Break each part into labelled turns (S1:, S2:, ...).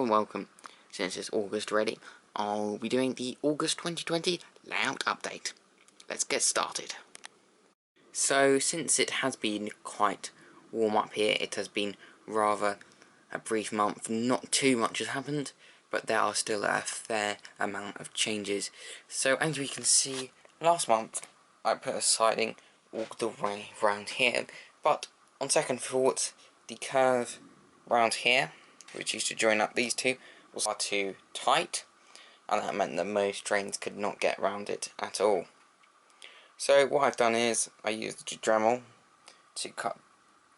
S1: and welcome. Since it's August already, I'll be doing the August 2020 layout update. Let's get started. So, since it has been quite warm up here, it has been rather a brief month. Not too much has happened, but there are still a fair amount of changes. So, as we can see, last month I put a siding all the way around here, but on second thoughts, the curve round here, which used to join up these two, was far too tight, and that meant that most trains could not get round it at all. So what I've done is I used a Dremel to cut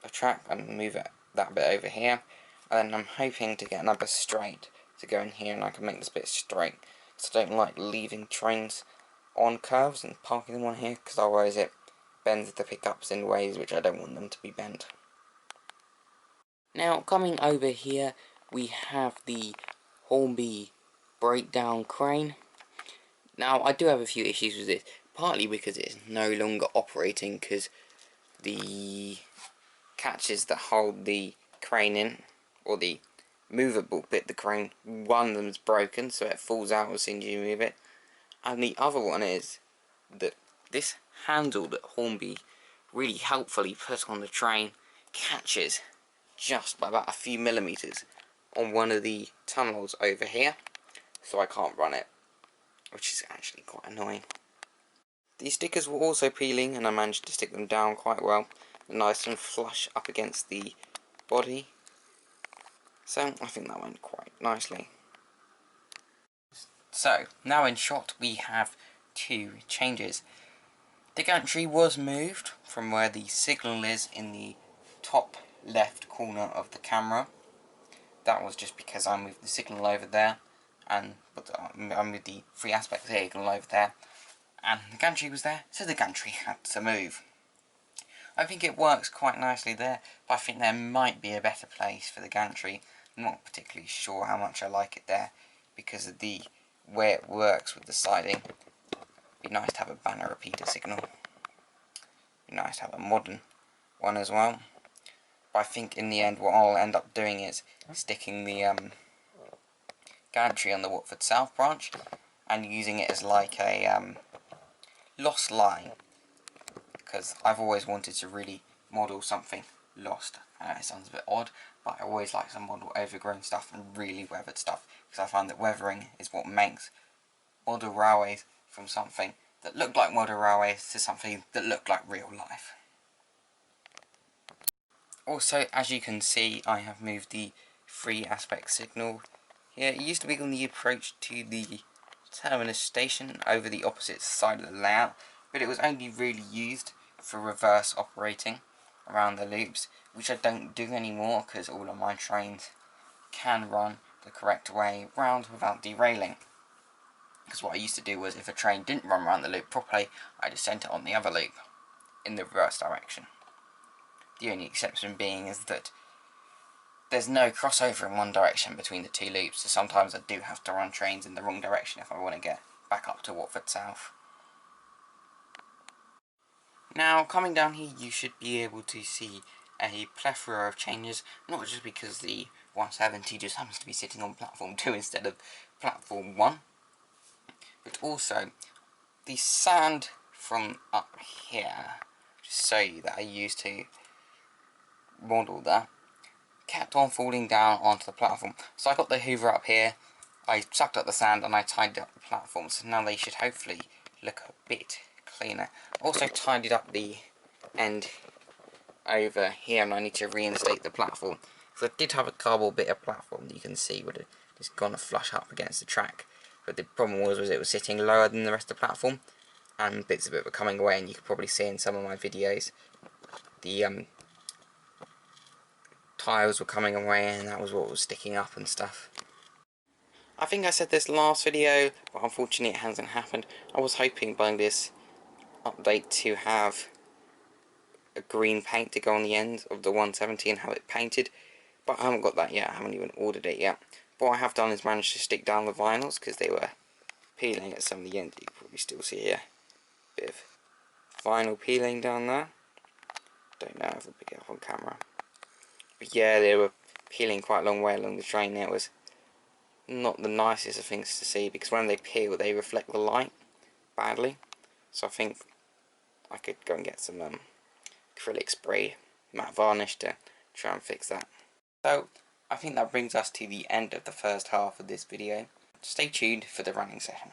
S1: the track and move that bit over here, and then I'm hoping to get another straight to go in here and I can make this bit straight, because I don't like leaving trains on curves and parking them on here, because otherwise it bends the pickups in ways which I don't want them to be bent. Now, coming over here, we have the Hornby breakdown crane. Now, I do have a few issues with this, partly because it's no longer operating, because the catches that hold the crane in, or the movable bit, the crane, one of them is broken, so it falls out as soon as you move it. And the other one is that this handle that Hornby really helpfully put on the train catches just by about a few millimeters on one of the tunnels over here, so I can't run it, which is actually quite annoying. These stickers were also peeling, and I managed to stick them down quite well, nice and flush up against the body, so I think that went quite nicely. So, now in shot we have two changes. The gantry was moved from where the signal is in the top left corner of the camera. That was just because I moved the signal over there, and I moved the free aspect signal over there, and the gantry was there, so the gantry had to move. I think it works quite nicely there, but I think there might be a better place for the gantry. I'm not particularly sure how much I like it there, because of the way it works with the siding. It'd be nice to have a banner repeater signal. It'd be nice to have a modern one as well. But I think in the end what I'll end up doing is sticking the gantry on the Watford South branch and using it as like a lost line, because I've always wanted to really model something lost. I know it sounds a bit odd, but I always like to model overgrown stuff and really weathered stuff, because I find that weathering is what makes model railways from something that looked like model railways to something that looked like real life. Also, as you can see, I have moved the free aspect signal here. It used to be on the approach to the terminus station over the opposite side of the layout, but it was only really used for reverse operating around the loops, which I don't do anymore because all of my trains can run the correct way round without derailing. Because what I used to do was, if a train didn't run around the loop properly, I just sent it on the other loop in the reverse direction. The only exception being is that there's no crossover in one direction between the two loops, so sometimes I do have to run trains in the wrong direction if I want to get back up to Watford South. Now, coming down here, you should be able to see a plethora of changes, not just because the 170 just happens to be sitting on platform 2 instead of platform 1, but also the sand from up here, just so you that I used to model that, kept on falling down onto the platform. So I got the hoover up here, I sucked up the sand and I tidied up the platform, so now they should hopefully look a bit cleaner. Also tidied up the end over here, and I need to reinstate the platform. So I did have a cardboard bit of platform that you can see would have just gone flush up against the track, but the problem was it was sitting lower than the rest of the platform, and bits of it were coming away, and you could probably see in some of my videos the tiles were coming away, and that was what was sticking up and stuff. I think I said this last video, but unfortunately it hasn't happened. I was hoping by this update to have a green paint to go on the end of the 170 and have it painted, but I haven't got that yet. I haven't even ordered it yet. What I have done is managed to stick down the vinyls, because they were peeling at some of the ends. You can probably still see here a bit of vinyl peeling down there. Don't know if I'll pick it up on camera, but yeah, they were peeling quite a long way along the train. It was not the nicest of things to see, because when they peel they reflect the light badly. So I think I could go and get some acrylic spray matte varnish to try and fix that. So I think that brings us to the end of the first half of this video. Stay tuned for the running session.